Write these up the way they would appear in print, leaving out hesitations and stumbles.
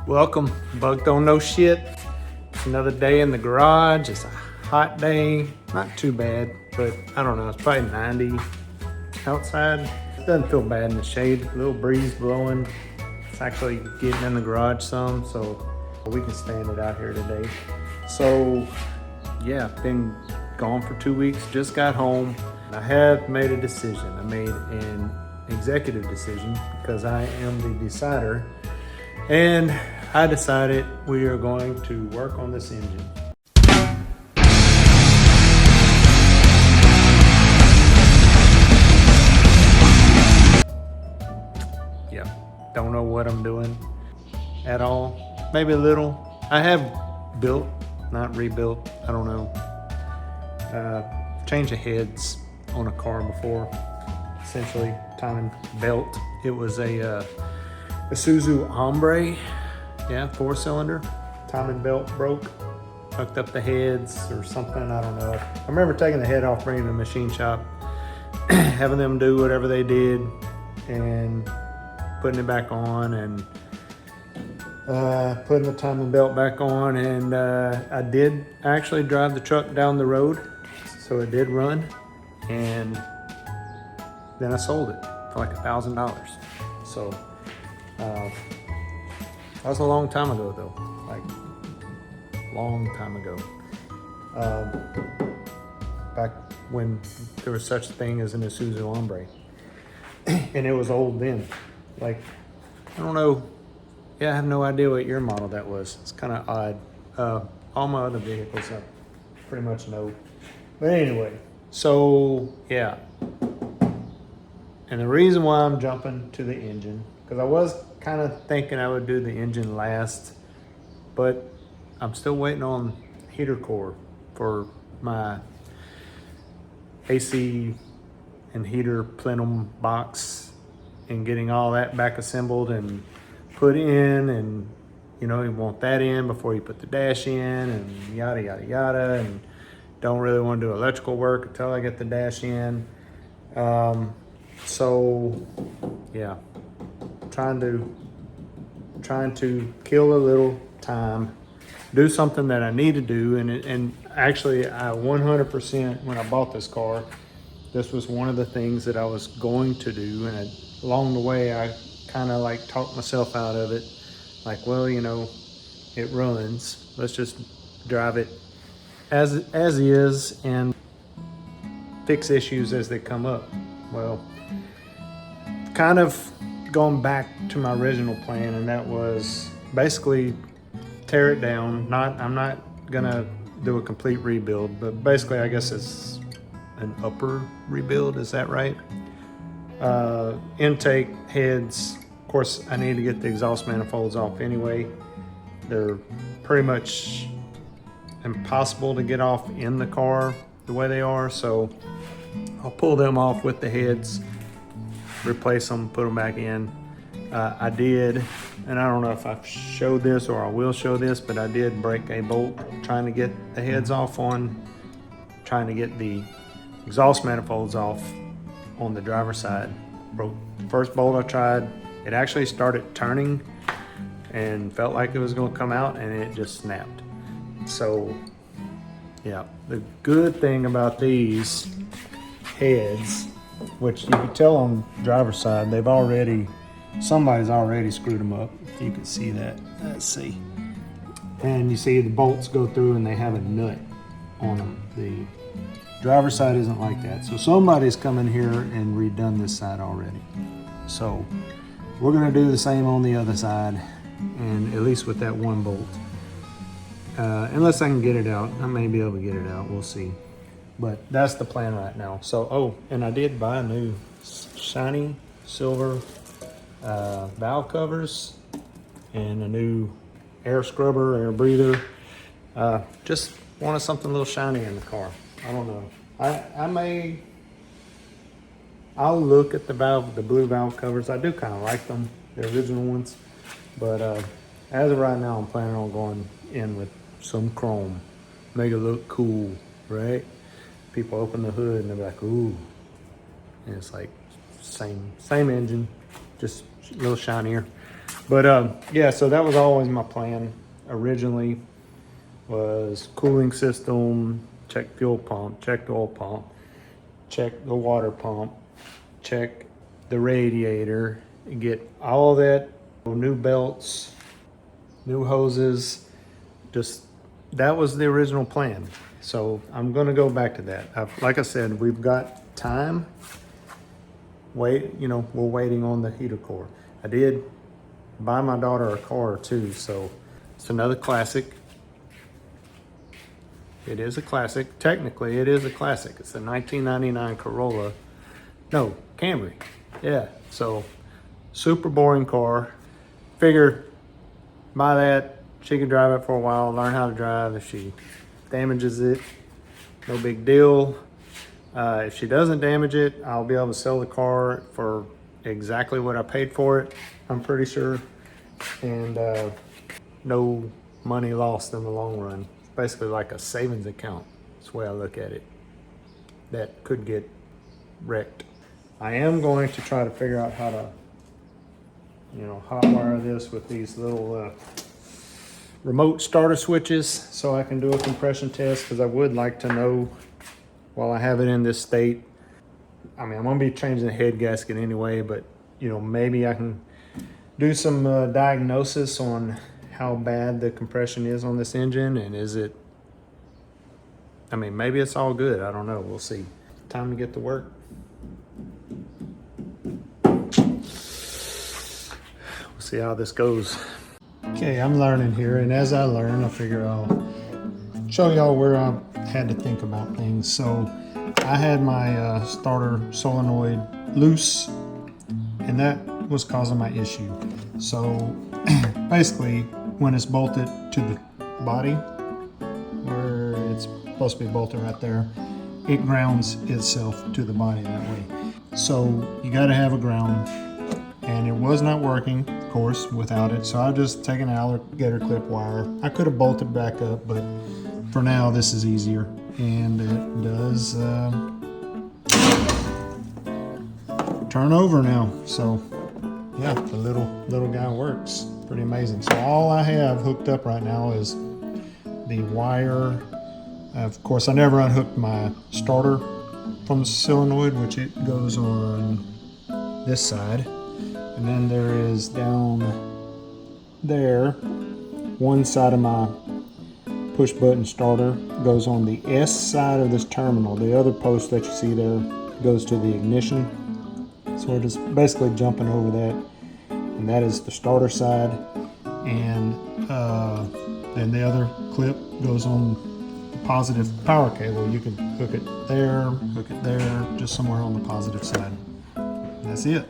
Welcome, Bug Don't Know Shit. It's another day in the garage. It's a hot day, not too bad, but I don't know, it's probably 90 outside. It doesn't feel bad in the shade, a little breeze blowing. It's actually getting in the garage some, so we can stand it out here today. So yeah, been gone for 2 weeks, just got home. I have made a decision. I made an executive decision because I am the decider. And I decided we are going to work on this engine. Yeah, don't know what I'm doing at all. Maybe a little. I have built, not rebuilt, I don't know. Changed the heads on a car before. Essentially, timing belt. It was a Isuzu Hombre, yeah, 4-cylinder. Timing belt broke, hooked up the heads or something, I don't know. I remember taking the head off, bringing it to the machine shop, having them do whatever they did, and putting it back on, and putting the timing belt back on, and I did actually drive the truck down the road, so it did run, and then I sold it for like $1,000. So that was a long time ago though, like long time ago. Back when there was such a thing as an Isuzu Hombre. And it was old then. Like, I don't know, yeah, I have no idea what year model that was. It's kind of odd. All my other vehicles I pretty much know. But anyway, so yeah. And the reason why I'm jumping to the engine, because I was kind of thinking I would do the engine last, but I'm still waiting on heater core for my AC and heater plenum box, and getting all that back assembled and put in, and you know, you want that in before you put the dash in, and yada yada yada, and don't really want to do electrical work until I get the dash in. So yeah, trying to kill a little time, do something that I need to do, and actually I 100%, when I bought this car, this was one of the things that I was going to do, and along the way I kind of like talked myself out of it, like, well, you know, it runs, let's just drive it as is and fix issues as they come up. Well, kind of going back to my original plan, and that was basically tear it down. I'm not gonna do a complete rebuild, but basically I guess it's an upper rebuild, is that right? Intake, heads, of course I need to get the exhaust manifolds off anyway. They're pretty much impossible to get off in the car the way they are, so I'll pull them off with the heads, replace them, put them back in. I did, and I don't know if I've showed this or I will show this, but I did break a bolt trying to get the heads off on, trying to get the exhaust manifolds off on the driver's side. Broke the first bolt I tried. It actually started turning and felt like it was going to come out, and it just snapped. So yeah, the good thing about these heads, which you can tell on the driver's side, somebody's already screwed them up, if you can see that. Let's see. And you see the bolts go through and they have a nut on them. The driver's side isn't like that. So somebody's come in here and redone this side already. So we're gonna do the same on the other side, and at least with that one bolt. Unless I can get it out. I may be able to get it out, we'll see. But that's the plan right now. So, oh, and I did buy a new shiny silver valve covers and a new air scrubber, air breather. Just wanted something a little shiny in the car. I don't know. I'll look at the blue valve covers. I do kind of like them, the original ones. But as of right now, I'm planning on going in with some chrome. Make it look cool, right? People open the hood and they're like, ooh. And it's like same engine, just a little shinier. But yeah, so that was always my plan originally, was cooling system, check fuel pump, check the oil pump, check the water pump, check the radiator, get all that, new belts, new hoses. Just, that was the original plan. So I'm gonna go back to that. Like I said, we've got time. We're waiting on the heater core. I did buy my daughter a car too, so it's another classic. It is a classic. Technically, it is a classic. It's a 1999 Corolla. No, Camry. Yeah, so super boring car. Figure buy that, she can drive it for a while, learn how to drive. If she damages it, no big deal. If she doesn't damage it, I'll be able to sell the car for exactly what I paid for it, I'm pretty sure. And no money lost in the long run. It's basically like a savings account. That's the way I look at it. That could get wrecked. I am going to try to figure out how to, hotwire this with these little remote starter switches so I can do a compression test, because I would like to know while I have it in this state. I mean, I'm gonna be changing the head gasket anyway, but maybe I can do some diagnosis on how bad the compression is on this engine, and maybe it's all good. I don't know, we'll see. Time to get to work. We'll see how this goes. Okay, I'm learning here, and as I learn, I figure I'll show y'all where I had to think about things. So I had my starter solenoid loose, and that was causing my issue. So basically, when it's bolted to the body, where it's supposed to be bolted right there, it grounds itself to the body that way. So you got to have a ground, and it was not working, of course, without it. So I just take an alligator clip wire. I could have bolted back up, but for now this is easier, and it does turn over now. So yeah, the little guy works. Pretty amazing. So all I have hooked up right now is the wire. Of course, I never unhooked my starter from the solenoid, which it goes on this side. And then there is down there, one side of my push button starter goes on the S side of this terminal. The other post that you see there goes to the ignition. So we're just basically jumping over that. And that is the starter side. And then the other clip goes on the positive power cable. You can hook it there, just somewhere on the positive side. And that's it.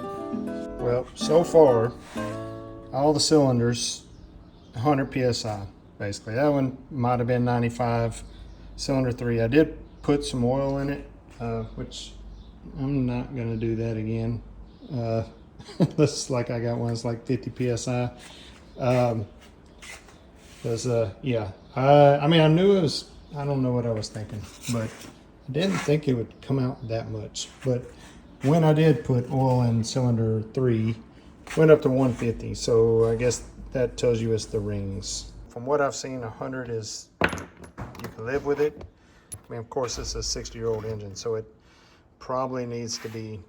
Well, so far, all the cylinders, 100 PSI, basically. That one might have been 95, cylinder 3. I did put some oil in it, which I'm not gonna do that again. Looks like I got one that's like 50 PSI. Yeah, I mean, I knew it was, I don't know what I was thinking, but I didn't think it would come out that much. But when I did put oil in cylinder 3, went up to 150. So I guess that tells you it's the rings. From what I've seen, 100 is, you can live with it. I mean, of course, it's a 60-year-old engine, so it probably needs to be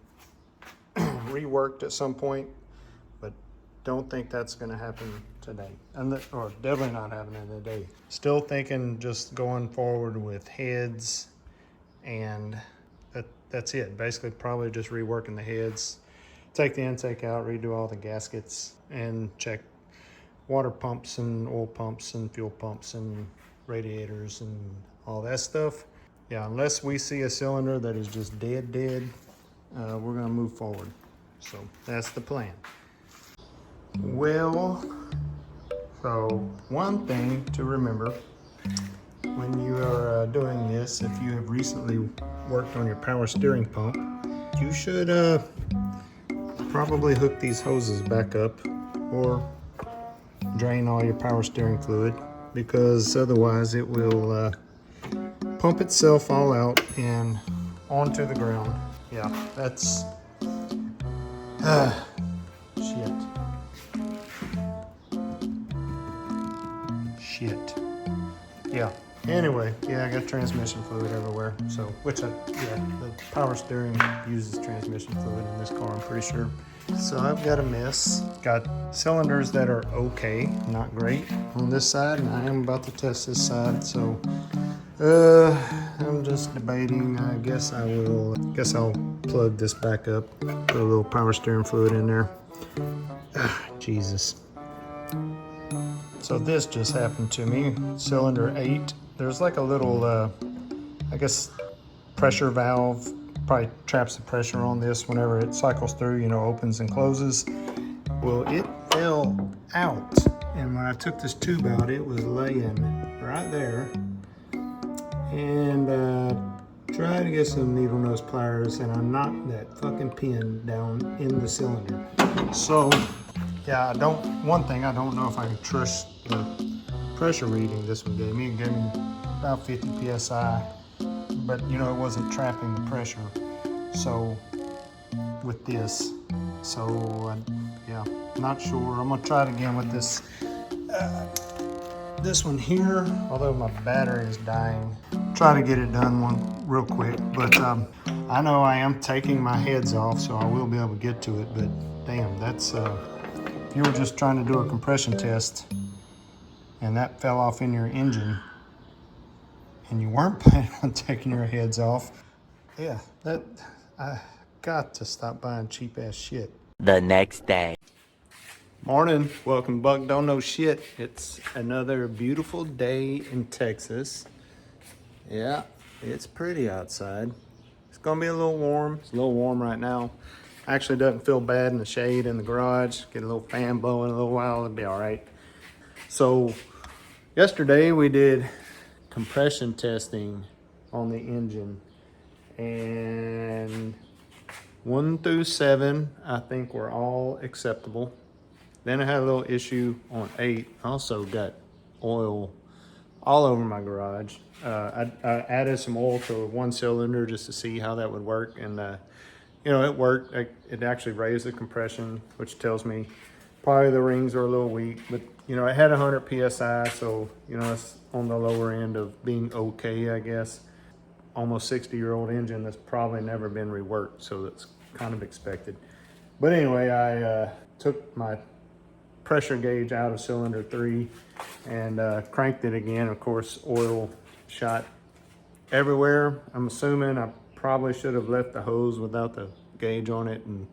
reworked at some point, but don't think that's going to happen today, or definitely not happening today. Still thinking just going forward with heads, and that's it. Basically, probably just reworking the heads, take the intake out, redo all the gaskets, and check water pumps and oil pumps and fuel pumps and radiators and all that stuff. Yeah, unless we see a cylinder that is just dead, we're gonna move forward. So that's the plan. Well, so one thing to remember when you are doing this, if you have recently worked on your power steering pump, you should probably hook these hoses back up or drain all your power steering fluid, because otherwise it will pump itself all out and onto the ground. Yeah, that's shit. shit. Yeah. Anyway, yeah, I got transmission fluid everywhere. So, the power steering uses transmission fluid in this car, I'm pretty sure. So I've got a mess. Got cylinders that are okay, not great on this side, and I am about to test this side. So, I'm just debating. I guess I'll plug this back up. Put a little power steering fluid in there. Jesus. So this just happened to me. Cylinder 8. There's like a little, I guess, pressure valve. Probably traps the pressure on this whenever it cycles through, you know, opens and closes. Well, it fell out. And when I took this tube out, it was laying right there. And tried to get some needle nose pliers, and I knocked that fucking pin down in the cylinder. So, yeah, one thing, I don't know if I can trust the pressure reading this one gave me. It gave me about 50 PSI, but you know, it wasn't trapping the pressure. So, with this, yeah, not sure. I'm gonna try it again with this one here, although my battery is dying. Try to get it done one real quick, but I know I am taking my heads off, so I will be able to get to it, but damn, that's, if you were just trying to do a compression test and that fell off in your engine and you weren't planning on taking your heads off, yeah, I got to stop buying cheap ass shit. The next day. Morning, welcome to Buck Don't Know Shit. It's another beautiful day in Texas. Yeah, it's pretty outside. It's gonna be a little warm. It's a little warm right now. Actually doesn't feel bad in the shade in the garage. Get a little fan blowing a little while, it'll be all right. So yesterday we did compression testing on the engine, and 1 through 7 I think were all acceptable. Then I had a little issue on 8. I also got oil all over my garage. I added some oil to one cylinder just to see how that would work, and you know, it worked. It actually raised the compression, which tells me probably the rings are a little weak, but you know, it had 100 PSI, so you know, it's on the lower end of being okay, I guess. Almost 60-year-old engine that's probably never been reworked, so that's kind of expected. But anyway, I took my pressure gauge out of cylinder 3 and cranked it again. Of course, oil shot everywhere. I'm assuming I probably should have left the hose without the gauge on it and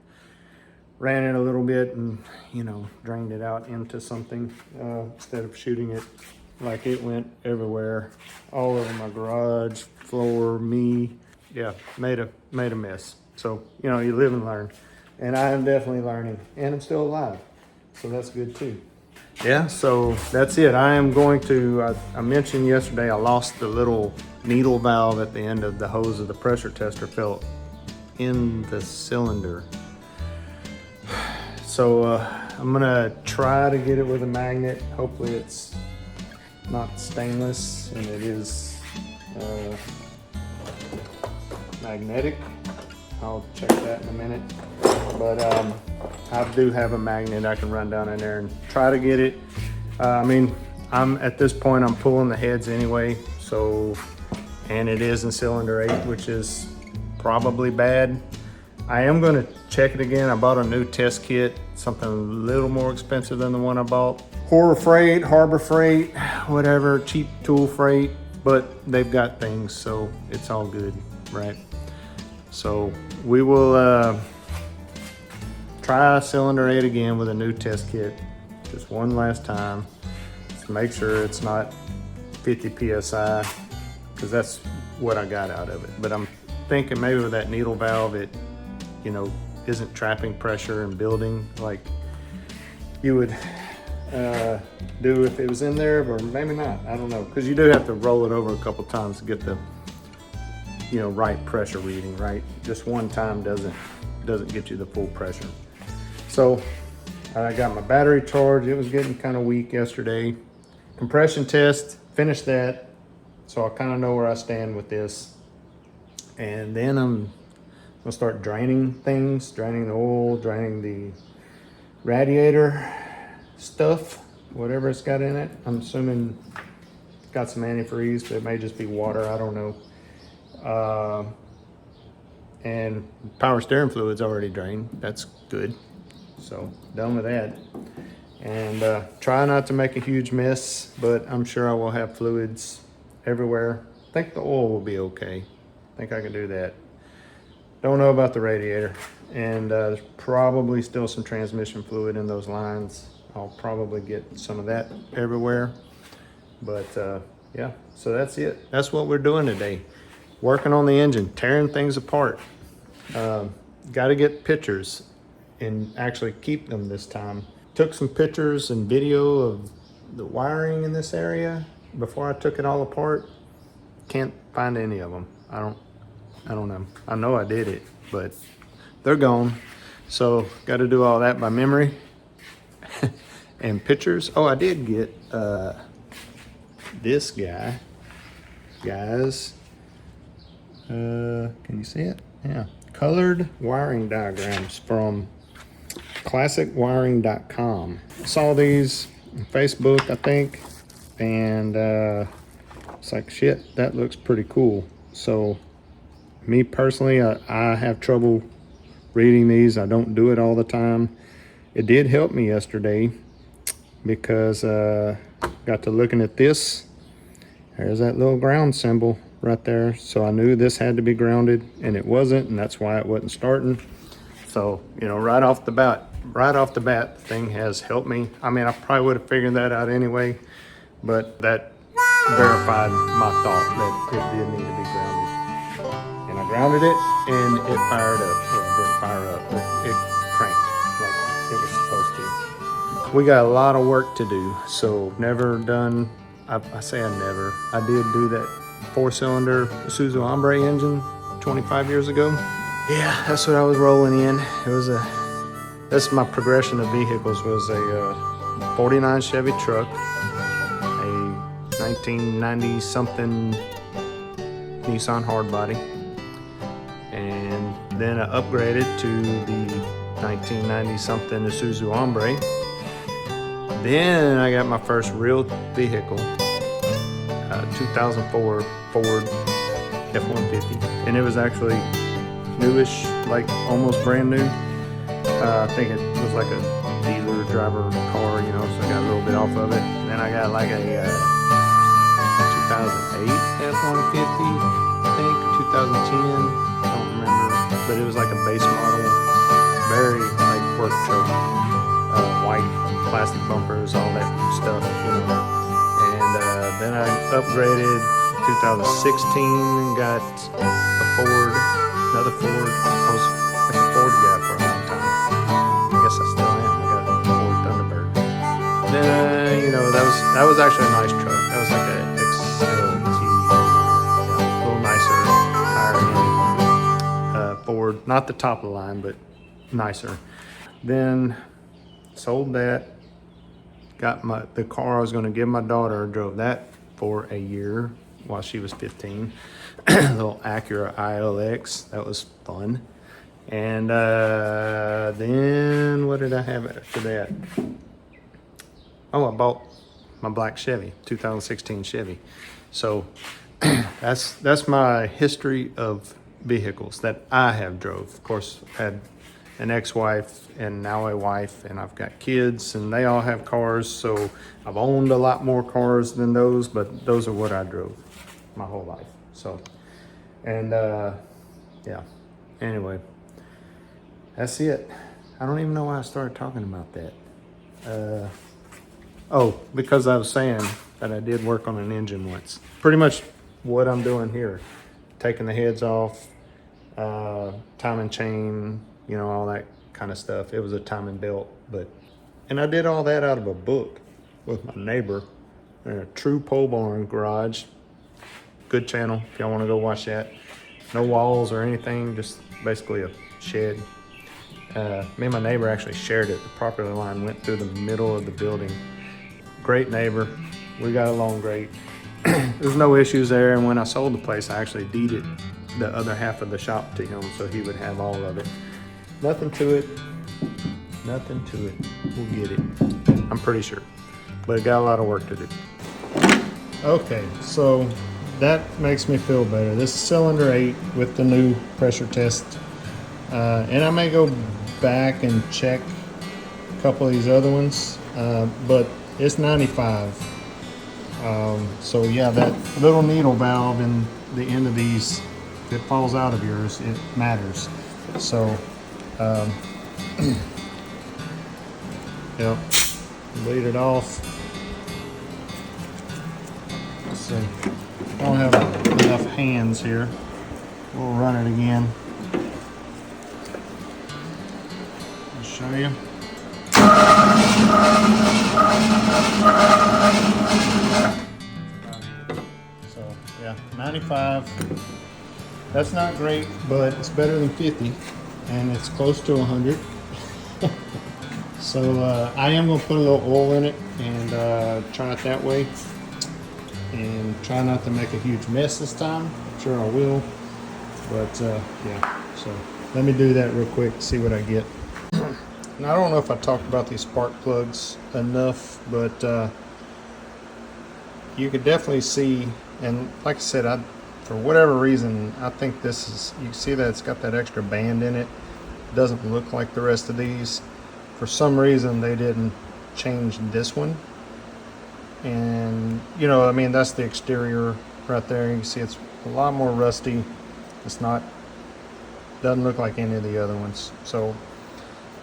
ran it a little bit and, you know, drained it out into something instead of shooting it like it went everywhere, all over my garage floor, me. Yeah, made a mess. So, you know, you live and learn, and I am definitely learning, and I'm still alive, so that's good too. Yeah, so that's it. I am going to, I mentioned yesterday I lost the little needle valve at the end of the hose of the pressure tester, fell in the cylinder. So I'm gonna try to get it with a magnet. Hopefully it's not stainless and it is magnetic. I'll check that in a minute. But I do have a magnet. I can run down in there and try to get it. I mean, I'm at this point, I'm pulling the heads anyway. So, and it is in cylinder 8, which is probably bad. I am gonna check it again. I bought a new test kit, something a little more expensive than the one I bought. Harbor Freight, whatever, cheap tool freight, but they've got things, so it's all good, right? So we will try cylinder 8 again with a new test kit, just one last time, to make sure it's not 50 PSI, because that's what I got out of it. But I'm thinking maybe with that needle valve, it, you know, isn't trapping pressure and building like you would do if it was in there, or maybe not, I don't know, because you do have to roll it over a couple times to get the, you know, right pressure reading, right? Just one time doesn't get you the full pressure. So I got my battery charged. It was getting kind of weak yesterday. Compression test, finished that, so I kind of know where I stand with this. And then I'm gonna start draining things, draining the oil, draining the radiator stuff, whatever it's got in it. I'm assuming it's got some antifreeze, but it may just be water, I don't know. And power steering fluid's already drained. That's good. So done with that. And try not to make a huge mess, but I'm sure I will have fluids everywhere. I think the oil will be okay. I think I can do that. Don't know about the radiator. And there's probably still some transmission fluid in those lines. I'll probably get some of that everywhere. But yeah, so that's it. That's what we're doing today. Working on the engine, tearing things apart. Got to get pictures and actually keep them this time. Took some pictures and video of the wiring in this area before I took it all apart. Can't find any of them. I don't know. I know I did it, but they're gone. So got to do all that by memory. And pictures. Oh, I did get this guy, guys. Can you see it? Yeah. Colored wiring diagrams from classicwiring.com. I saw these on Facebook, I think, and it's like, shit, that looks pretty cool. So me personally, I have trouble reading these. I don't do it all the time. It did help me yesterday because got to looking at this. There's that little ground symbol right there. So I knew this had to be grounded, and it wasn't, and that's why it wasn't starting. So, you know, right off the bat, the thing has helped me. I mean, I probably would have figured that out anyway, but that verified my thought that it did need to be grounded. And I grounded it, and it fired up. Well, it didn't fire up, but it cranked like it was supposed to. We got a lot of work to do, so never done. I say I never. I did do that 4-cylinder Isuzu Hombre engine 25 years ago. Yeah, that's what I was rolling in. It was that's my progression of vehicles. Was a 49 Chevy truck, a 1990 something Nissan hardbody, and then I upgraded to the 1990 something Isuzu Hombre. Then I got my first real vehicle, 2004 Ford F-150, and it was actually newish, like almost brand new. I think it was like a dealer driver car, you know, so I got a little bit off of it. And then I got like a 2008 F-150, I think, 2010, I don't remember, but it was like a base model, very like work truck, white plastic bumpers, all that stuff, you know. And then I upgraded 2016 and got a Ford, another Ford. I was like a Ford guy for a long time. I guess I still am. I got a Ford Thunderbird. Then, you know, that was actually a nice truck. That was like a XLT, a little nicer, higher end Ford. Not the top of the line, but nicer. Then sold that. Got the car I was going to give my daughter. Drove that for a year while she was 15. Little Acura ILX. That was fun. And then what did I have after that? Oh, I bought my black Chevy, 2016 Chevy. So that's my history of vehicles that I have drove. Of course, had an ex-wife and now a wife, and I've got kids, and they all have cars, so I've owned a lot more cars than those, but those are what I drove my whole life. So, and yeah, anyway, that's it. I don't even know why I started talking about that. Oh, because I was saying that I did work on an engine once. Pretty much what I'm doing here, taking the heads off, timing chain, you know, all that kind of stuff. It was a timing belt, and I did all that out of a book with my neighbor in a true pole barn garage. Good channel if y'all want to go watch that. No walls or anything, just basically a shed. Me and my neighbor actually shared it. The property line went through the middle of the building. Great neighbor. We got along great. There's no issues there, and when I sold the place, I actually deeded the other half of the shop to him so he would have all of it. Nothing to it. Nothing to it. We'll get it. I'm pretty sure. but it got a lot of work to do. Okay, so that makes me feel better. This is cylinder 8 with the new pressure test. And I may go back and check a couple of these other ones, but it's 95. So yeah, that little needle valve in the end of these, if it falls out of yours, it matters. So, yep, bleed it off. Let's see, I don't have enough hands here. We'll run it again. I'll show you. So yeah, 95. That's not great, but it's better than 50, and it's close to 100. So I am gonna put a little oil in it and try it that way, and try not to make a huge mess this time. I'm sure I will, but yeah. So let me do that real quick, see what I get. Now I don't know if I talked about these spark plugs enough, but you could definitely see, and like I said, for whatever reason, I think this is, you see that it's got that extra band in it. It doesn't look like the rest of these. For some reason, they didn't change this one. And, you know, I mean, that's the exterior right there. You can see it's a lot more rusty. It's not, doesn't look like any of the other ones. So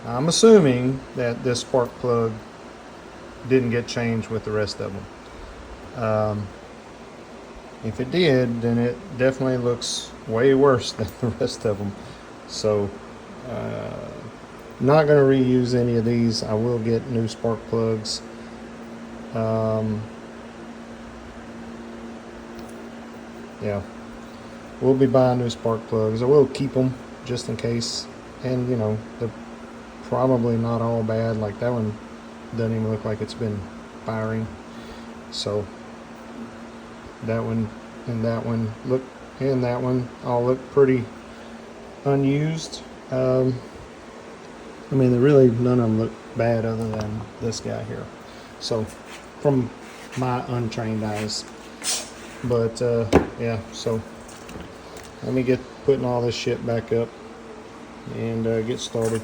I'm assuming that this spark plug didn't get changed with the rest of them. If it did, then it definitely looks way worse than the rest of them. So not going to reuse any of these. I will get new spark plugs. Yeah, we'll be buying new spark plugs. I will keep them just in case. And you know, they're probably not all bad. Like that one doesn't even look like it's been firing. So that one and that one look, and that one all look pretty unused. I mean, really none of them look bad other than this guy here. So from my untrained eyes. But yeah, so let me get putting all this shit back up and get started.